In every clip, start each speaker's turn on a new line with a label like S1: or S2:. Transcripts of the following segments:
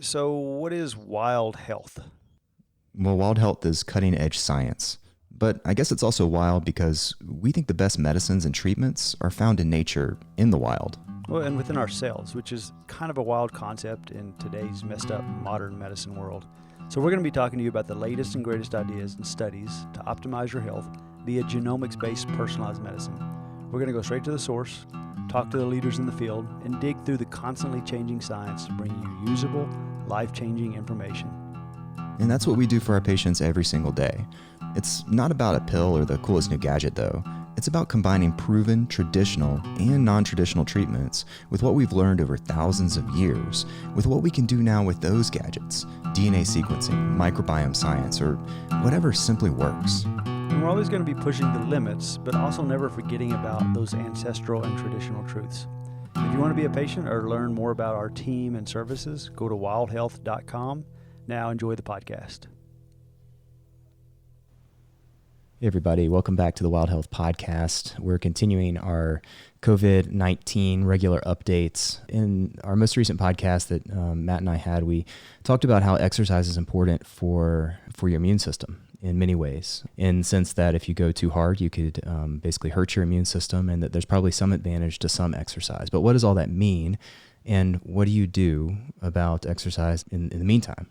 S1: So, what is wild health?
S2: Well, wild health is cutting edge science. But I guess it's also wild because we think the best medicines and treatments are found in nature, in the wild.
S1: Well, and within ourselves, which is kind of a wild concept in today's messed up modern medicine world. So, we're going to be talking to you about the latest and greatest ideas and studies to optimize your health via genomics based personalized medicine. We're going to go straight to the source, talk to the leaders in the field, and dig through the constantly changing science to bring you usable, life changing information.
S2: And that's what we do for our patients every single day. It's not about a pill or the coolest new gadget, though. It's about combining proven, traditional, and non-traditional treatments with what we've learned over thousands of years, with what we can do now with those gadgets, DNA sequencing, microbiome science, or whatever simply works.
S1: And we're always going to be pushing the limits, but also never forgetting about those ancestral and traditional truths. If you want to be a patient or learn more about our team and services, go to wildhealth.com. Now enjoy the podcast.
S2: Hey everybody, welcome back to the Wild Health Podcast. We're continuing our COVID-19 regular updates. In our most recent podcast that Matt and I had, we talked about how exercise is important for your immune system in many ways. In the sense that if you go too hard, you could basically hurt your immune system, and that there's probably some advantage to some exercise. But what does all that mean? And what do you do about exercise in the meantime?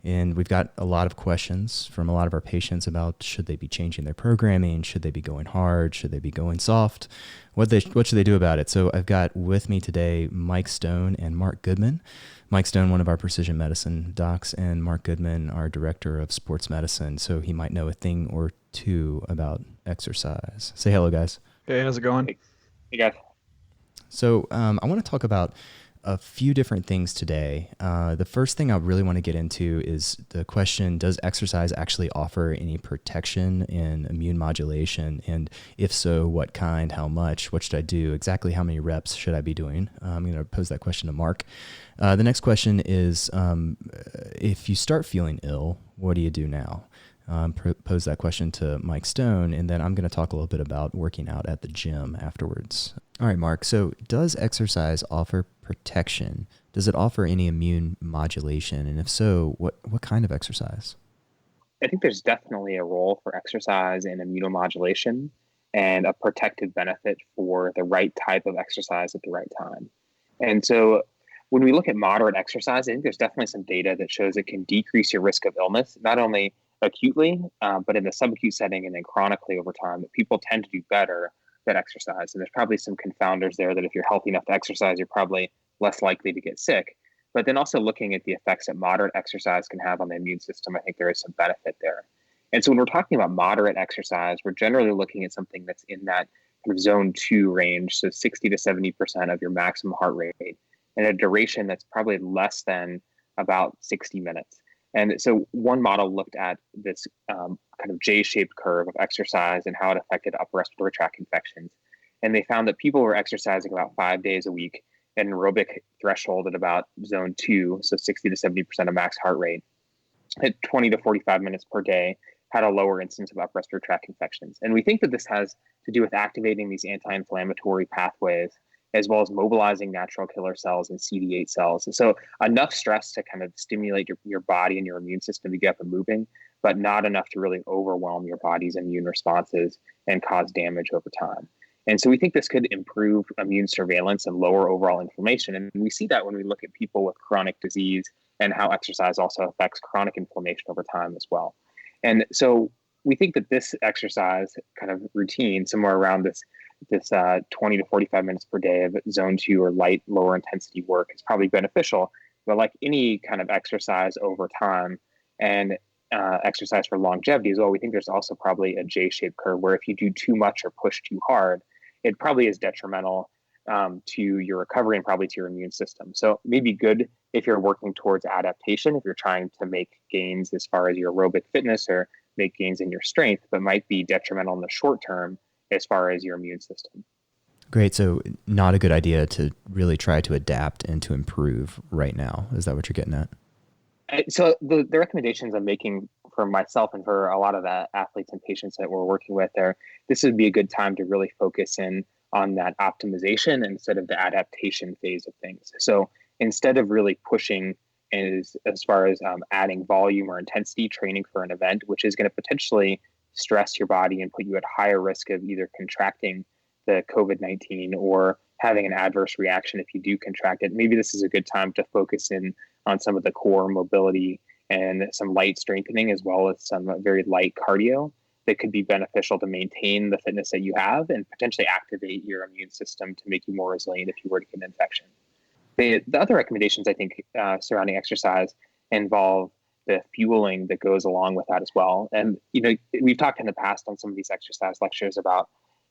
S2: And we've got a lot of questions from a lot of our patients about should they be changing their programming? Should they be going hard? Should they be going soft? What should they do about it? So I've got with me today Mike Stone and Mark Goodman. Mike Stone, one of our precision medicine docs, and Mark Goodman, our director of sports medicine. So he might know a thing or two about exercise. Say hello, guys.
S3: Hey, how's it going?
S4: Hey guys.
S2: So I want to talk about a few different things today. The first thing I really want to get into is the question, does exercise actually offer any protection in immune modulation? And if so, what kind, how much, what should I do? Exactly how many reps should I be doing? I'm going to pose that question to Mark. The next question is, if you start feeling ill, what do you do now? Pose that question to Mike Stone, and then I'm going to talk a little bit about working out at the gym afterwards. All right, Mark. So does exercise offer protection? Does it offer any immune modulation? And if so, what kind of exercise?
S4: I think there's definitely a role for exercise in immunomodulation and a protective benefit for the right type of exercise at the right time. And so when we look at moderate exercise, I think there's definitely some data that shows it can decrease your risk of illness, not only acutely, but in the subacute setting and then chronically over time, that people tend to do better that exercise. And there's probably some confounders there that if you're healthy enough to exercise, you're probably less likely to get sick. But then also looking at the effects that moderate exercise can have on the immune system, I think there is some benefit there. And so when we're talking about moderate exercise, we're generally looking at something that's in that kind of zone 2 range, so 60 to 70% of your maximum heart rate, and a duration that's probably less than about 60 minutes. And so one model looked at this kind of J-shaped curve of exercise and how it affected upper respiratory tract infections. And they found that people were exercising about 5 days a week at an aerobic threshold at about zone 2, so 60 to 70% of max heart rate, at 20 to 45 minutes per day, had a lower incidence of upper respiratory tract infections. And we think that this has to do with activating these anti-inflammatory pathways, as well as mobilizing natural killer cells and CD8 cells. And so enough stress to kind of stimulate your body and your immune system to get up and moving, but not enough to really overwhelm your body's immune responses and cause damage over time. And so we think this could improve immune surveillance and lower overall inflammation. And we see that when we look at people with chronic disease and how exercise also affects chronic inflammation over time as well. And so we think that this exercise kind of routine, somewhere around this 20 to 45 minutes per day of zone 2 or light, lower intensity work is probably beneficial. But like any kind of exercise over time and exercise for longevity as well, we think there's also probably a J-shaped curve where if you do too much or push too hard, it probably is detrimental to your recovery and probably to your immune system. So maybe good if you're working towards adaptation, if you're trying to make gains as far as your aerobic fitness or make gains in your strength, but might be detrimental in the short term as far as your immune system.
S2: Great. So not a good idea to really try to adapt and to improve right now. Is that what you're getting at?
S4: So the recommendations I'm making for myself and for a lot of the athletes and patients that we're working with there, this would be a good time to really focus in on that optimization instead of the adaptation phase of things. So instead of really pushing is as far as adding volume or intensity training for an event, which is going to potentially stress your body and put you at higher risk of either contracting the COVID-19 or having an adverse reaction if you do contract it. Maybe this is a good time to focus in on some of the core mobility and some light strengthening, as well as some very light cardio that could be beneficial to maintain the fitness that you have and potentially activate your immune system to make you more resilient if you were to get an infection. The other recommendations, I think, surrounding exercise involve the fueling that goes along with that as well. And, we've talked in the past on some of these exercise lectures about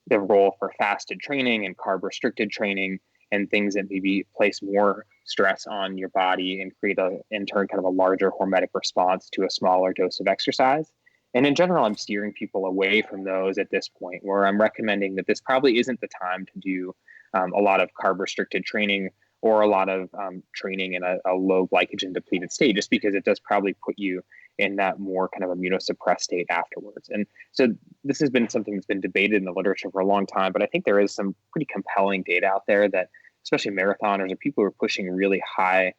S4: the role for fasted training and carb restricted training and things that maybe place more stress on your body and create in turn kind of a larger hormetic response to a smaller dose of exercise. And in general, I'm steering people away from those at this point, where I'm recommending that this probably isn't the time to do a lot of carb restricted training or a lot of training in a low glycogen depleted state, just because it does probably put you in that more kind of immunosuppressed state afterwards. And so this has been something that's been debated in the literature for a long time, but I think there is some pretty compelling data out there that especially marathoners or people who are pushing really high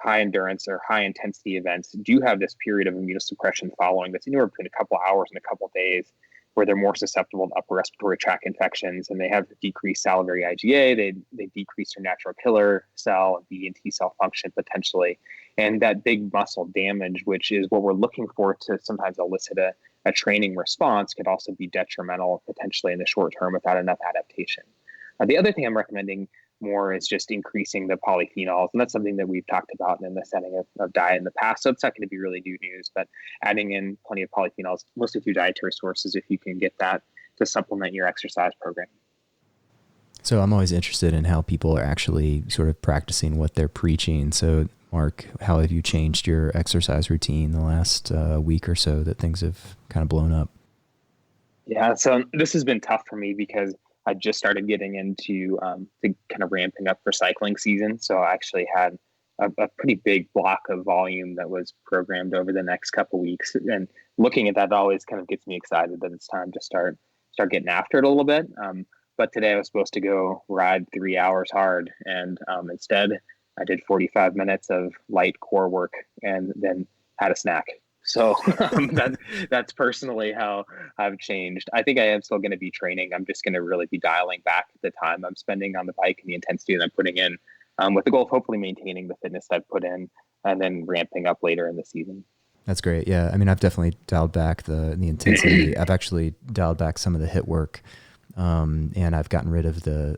S4: endurance or high intensity events do have this period of immunosuppression following that's anywhere between a couple of hours and a couple of days, where they're more susceptible to upper respiratory tract infections, and they have decreased salivary IgA, they decrease their natural killer cell, B and T cell function potentially, and that big muscle damage, which is what we're looking for to sometimes elicit a training response, could also be detrimental potentially in the short term without enough adaptation. The other thing I'm recommending more is just increasing the polyphenols. And that's something that we've talked about in the setting of diet in the past. So it's not going to be really new news, but adding in plenty of polyphenols, mostly through dietary sources, if you can get that to supplement your exercise program.
S2: So I'm always interested in how people are actually sort of practicing what they're preaching. So Mark, how have you changed your exercise routine the last week or so that things have kind of blown up?
S4: Yeah, so this has been tough for me because I just started getting into the kind of ramping up for cycling season. So I actually had a pretty big block of volume that was programmed over the next couple of weeks. And looking at that always kind of gets me excited that it's time to start getting after it a little bit. But today I was supposed to go ride 3 hours hard. And instead I did 45 minutes of light core work and then had a snack. So that's personally how I've changed. I think I am still going to be training. I'm just going to really be dialing back the time I'm spending on the bike and the intensity that I'm putting in, with the goal of hopefully maintaining the fitness that I've put in and then ramping up later in the season.
S2: That's great. Yeah. I mean, I've definitely dialed back the intensity. I've actually dialed back some of the HIIT work. And I've gotten rid of the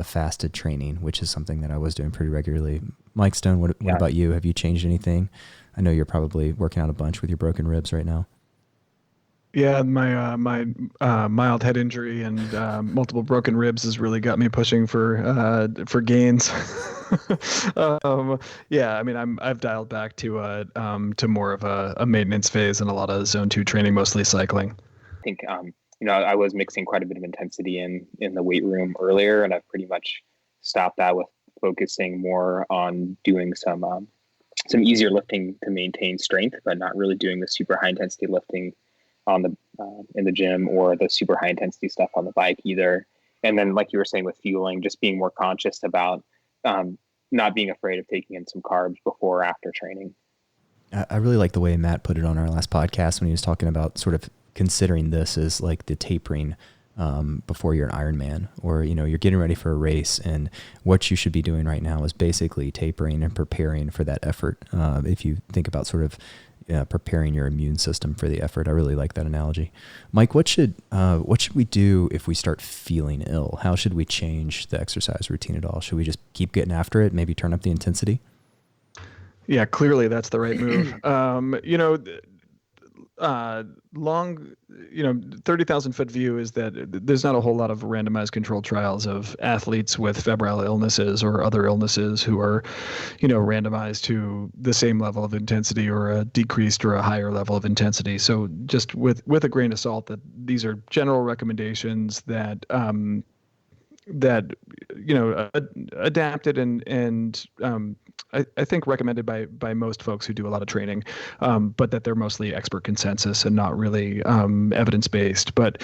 S2: fasted training, which is something that I was doing pretty regularly. Mike Stone, what about you? Have you changed anything? I know you're probably working out a bunch with your broken ribs right now.
S3: Yeah, my mild head injury and multiple broken ribs has really got me pushing for gains. Yeah, I mean, I've dialed back to more of a maintenance phase and a lot of zone 2 training, mostly cycling.
S4: I think I was mixing quite a bit of intensity in the weight room earlier, and I've pretty much stopped that with focusing more on doing some easier lifting to maintain strength, but not really doing the super high intensity lifting on the in the gym or the super high intensity stuff on the bike either. And then, like you were saying with fueling, just being more conscious about not being afraid of taking in some carbs before or after training.
S2: I really like the way Matt put it on our last podcast when he was talking about sort of considering this as like the tapering before you're an Ironman, or you're getting ready for a race, and what you should be doing right now is basically tapering and preparing for that effort. If you think about sort of preparing your immune system for the effort, I really like that analogy. Mike, what should we do if we start feeling ill? How should we change the exercise routine at all? Should we just keep getting after it? Maybe turn up the intensity?
S3: Yeah, clearly that's the right move. 30,000 foot view is that there's not a whole lot of randomized controlled trials of athletes with febrile illnesses or other illnesses who are, randomized to the same level of intensity or a decreased or a higher level of intensity. So just with a grain of salt, that these are general recommendations that, that adapted and I think recommended by most folks who do a lot of training, but that they're mostly expert consensus and not really evidence-based. But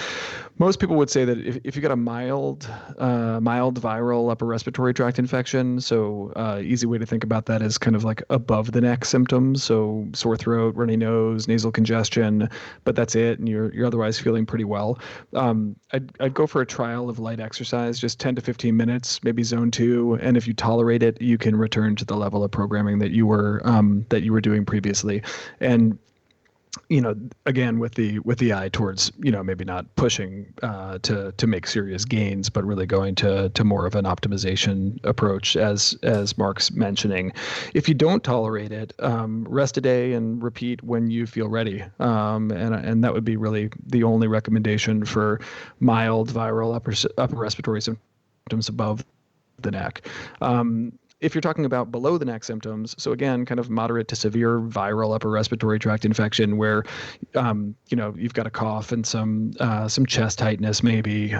S3: most people would say that if you got a mild viral upper respiratory tract infection, so easy way to think about that is kind of like above the neck symptoms, so sore throat, runny nose, nasal congestion, but that's it, and you're otherwise feeling pretty well. I'd go for a trial of light exercise, just 10 to 15 minutes, maybe zone 2, and if you tolerate it, you can return to the level of programming that you were doing previously. And again, with the eye towards, maybe not pushing to make serious gains, but really going to more of an optimization approach, as Mark's mentioning. If you don't tolerate it, rest a day and repeat when you feel ready. And that would be really the only recommendation for mild viral upper respiratory symptoms above the neck. If you're talking about below the neck symptoms, so again, kind of moderate to severe viral upper respiratory tract infection where, you've got a cough and some chest tightness maybe,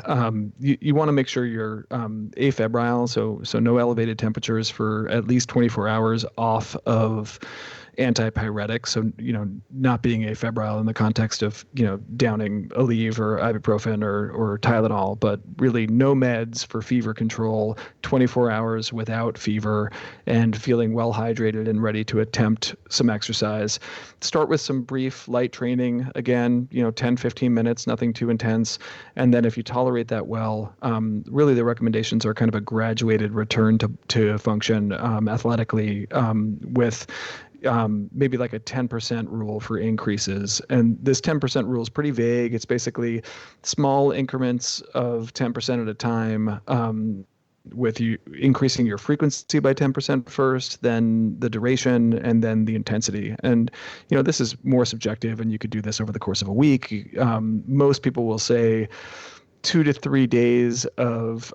S3: you want to make sure you're afebrile, so no elevated temperatures for at least 24 hours off of antipyretics, so not being afebrile in the context of downing Aleve or ibuprofen or Tylenol, but really no meds for fever control, 24 hours without fever, and feeling well hydrated and ready to attempt some exercise. Start with some brief light training, again 10-15 minutes, nothing too intense, and then if you tolerate that well, really the recommendations are kind of a graduated return to function athletically, with maybe like a 10% rule for increases. And this 10% rule is pretty vague. It's basically small increments of 10% at a time, with you increasing your frequency by 10% first, then the duration, and then the intensity. And, this is more subjective, and you could do this over the course of a week. Most people will say 2 to 3 days of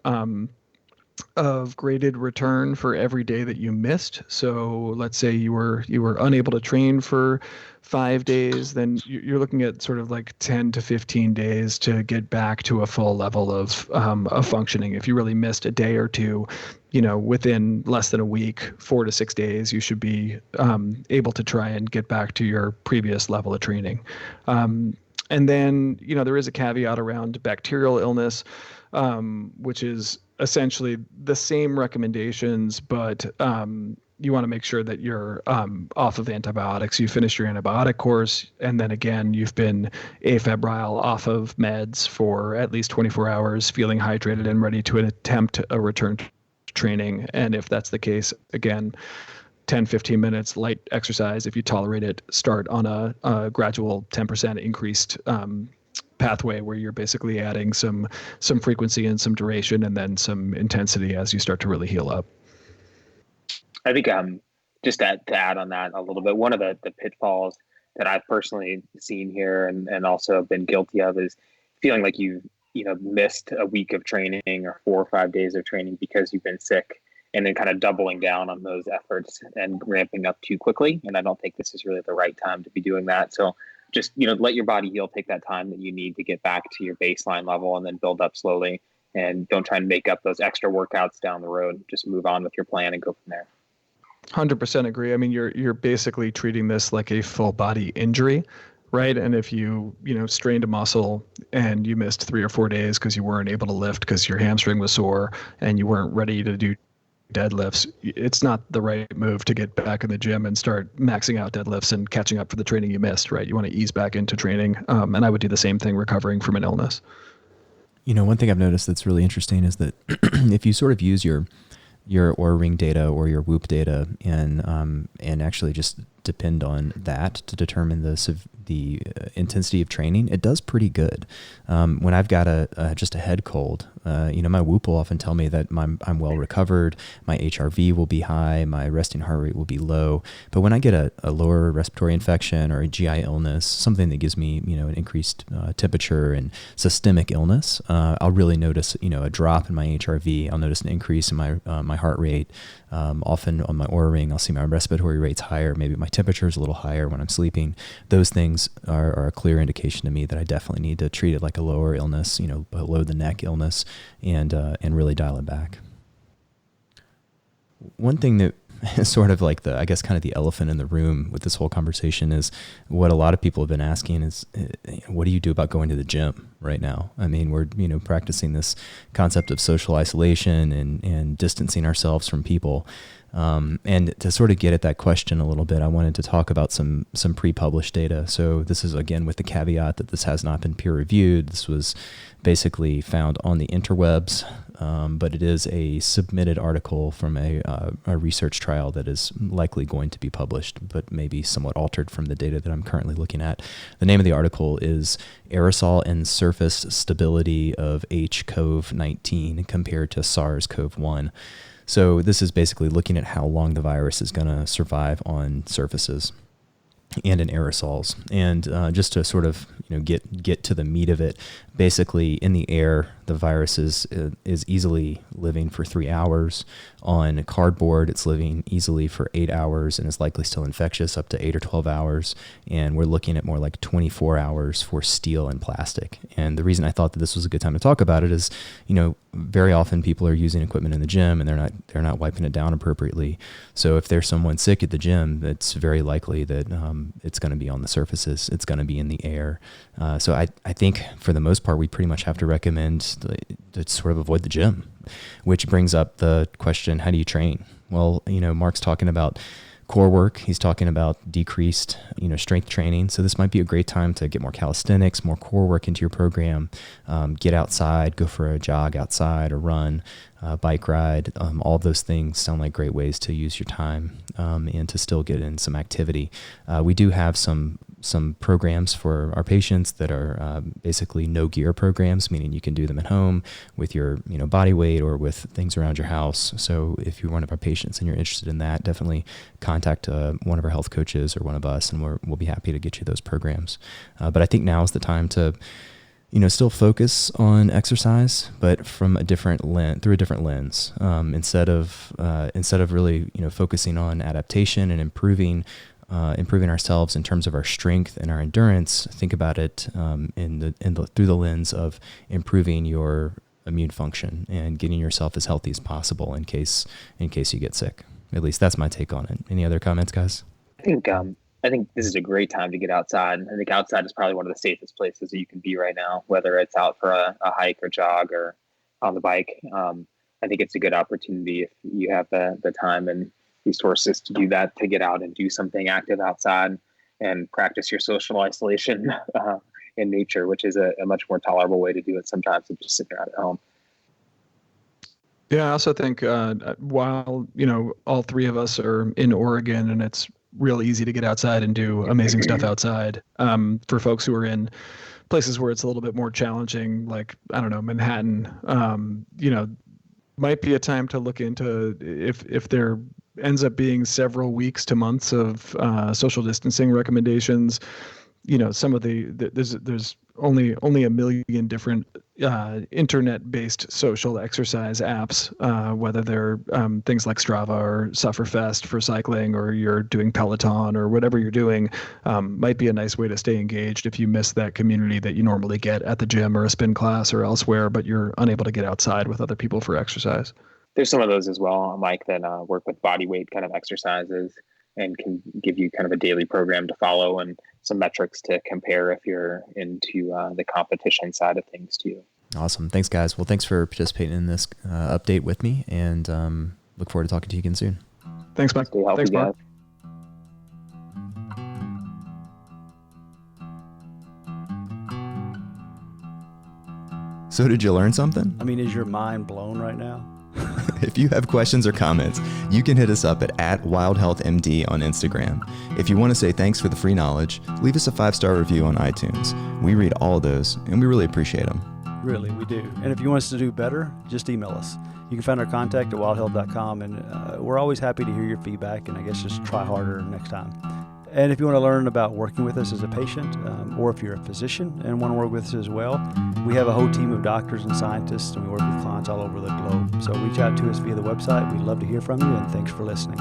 S3: graded return for every day that you missed. So let's say you were unable to train for 5 days, then you're looking at sort of like 10 to 15 days to get back to a full level of functioning. If you really missed a day or two, within less than a week, 4 to 6 days, you should be able to try and get back to your previous level of training. And then, there is a caveat around bacterial illness, which is essentially the same recommendations, but you want to make sure that you're off of antibiotics. You finish your antibiotic course, and then again, you've been afebrile, off of meds for at least 24 hours, feeling hydrated and ready to attempt a return to training. And if that's the case, again, 10-15 minutes light exercise. If you tolerate it, start on a gradual 10% increased pathway where you're basically adding some frequency and some duration, and then some intensity as you start to really heal up.
S4: I think just to add on that a little bit, one of the pitfalls that I've personally seen here and also have been guilty of is feeling like you've missed a week of training or 4 or 5 days of training because you've been sick, and then kind of doubling down on those efforts and ramping up too quickly. And I don't think this is really the right time to be doing that. So just, let your body heal, take that time that you need to get back to your baseline level, and then build up slowly, and don't try and make up those extra workouts down the road. Just move on with your plan and go from there.
S3: 100% agree. I mean, you're basically treating this like a full body injury, right? And if you strained a muscle and you missed 3 or 4 days because you weren't able to lift because your hamstring was sore and you weren't ready to do deadlifts, it's not the right move to get back in the gym and start maxing out deadlifts and catching up for the training you missed, right? You want to ease back into training. And I would do the same thing recovering from an illness.
S2: One thing I've noticed that's really interesting is that if you sort of use your Oura Ring data or your Whoop data and actually just depend on that to determine the intensity of training, it does pretty good. When I've got just a head cold, my Whoop will often tell me that I'm well recovered, my HRV will be high, my resting heart rate will be low. But when I get a lower respiratory infection or a GI illness, something that gives me an increased temperature and systemic illness, I'll really notice a drop in my HRV. I'll notice an increase in my heart rate. Often on my Oura Ring, I'll see my respiratory rates higher, maybe my temperature is a little higher when I'm sleeping, those things are a clear indication to me that I definitely need to treat it like a lower illness, below the neck illness, and really dial it back. One thing that is sort of like kind of the elephant in the room with this whole conversation is what a lot of people have been asking is, what do you do about going to the gym right now? I mean, we're, practicing this concept of social isolation and distancing ourselves from people. And to sort of get at that question a little bit, I wanted to talk about some pre-published data. So this is, again, with the caveat that this has not been peer-reviewed. This was basically found on the interwebs, but it is a submitted article from a research trial that is likely going to be published, but maybe somewhat altered from the data that I'm currently looking at. The name of the article is Aerosol and Surface Stability of COVID-19 compared to SARS-CoV-1. So this is basically looking at how long the virus is going to survive on surfaces and in aerosols. And just to sort of get to the meat of it, basically in the air, the virus is easily living for 3 hours. On cardboard, it's living easily for 8 hours and is likely still infectious up to 8 or 12 hours. And we're looking at more like 24 hours for steel and plastic. And the reason I thought that this was a good time to talk about it is, very often people are using equipment in the gym and they're not wiping it down appropriately. So if there's someone sick at the gym, it's very likely that it's going to be on the surfaces. It's going to be in the air. So I think for the most part, we pretty much have to recommend to sort of avoid the gym, which brings up the question, how do you train? Well, Mark's talking about core work. He's talking about decreased, strength training. So this might be a great time to get more calisthenics, more core work into your program. Get outside, go for a jog outside or run, bike ride. All of those things sound like great ways to use your time and to still get in some activity. We do have some programs for our patients that are basically no gear programs, meaning you can do them at home with your body weight or with things around your house. So if you're one of our patients and you're interested in that, definitely contact one of our health coaches or one of us, and we'll be happy to get you those programs. But I think now is the time to still focus on exercise, but from through a different lens. Instead of really focusing on adaptation and improving ourselves in terms of our strength and our endurance, think about it through the lens of improving your immune function and getting yourself as healthy as possible in case you get sick. At least that's my take on it. Any other comments, guys?
S4: I think this is a great time to get outside. I think outside is probably one of the safest places that you can be right now, whether it's out for a hike or jog or on the bike. I think it's a good opportunity if you have the time and resources to do that, to get out and do something active outside and practice your social isolation in nature, which is a much more tolerable way to do it sometimes than just sitting around at home.
S3: Yeah, I also think while, all three of us are in Oregon and it's real easy to get outside and do amazing stuff outside, for folks who are in places where it's a little bit more challenging, like, I don't know, Manhattan, might be a time to look into if there ends up being several weeks to months of social distancing recommendations. Some of there's only a million different internet-based social exercise apps, whether they're things like Strava or Sufferfest for cycling, or you're doing Peloton or whatever you're doing, might be a nice way to stay engaged if you miss that community that you normally get at the gym or a spin class or elsewhere, but you're unable to get outside with other people for exercise.
S4: There's some of those as well, Mike, that work with body weight kind of exercises and can give you kind of a daily program to follow and some metrics to compare if you're into the competition side of things too.
S2: Awesome. Thanks, guys. Well, thanks for participating in this update with me, and look forward to talking to you again soon.
S3: Thanks, Mike.
S4: Stay healthy,
S3: Thanks, Mark.
S4: guys.
S2: So did you learn something?
S1: I mean, is your mind blown right now?
S2: If you have questions or comments, you can hit us up at @WildHealthMD on Instagram. If you want to say thanks for the free knowledge, leave us a 5-star review on iTunes. We read all of those, and we really appreciate them.
S1: Really, we do. And if you want us to do better, just email us. You can find our contact at wildhealth.com, and we're always happy to hear your feedback, and I guess just try harder next time. And if you want to learn about working with us as a patient, or if you're a physician and want to work with us as well, we have a whole team of doctors and scientists, and we work with clients all over the globe. So reach out to us via the website. We'd love to hear from you, and thanks for listening.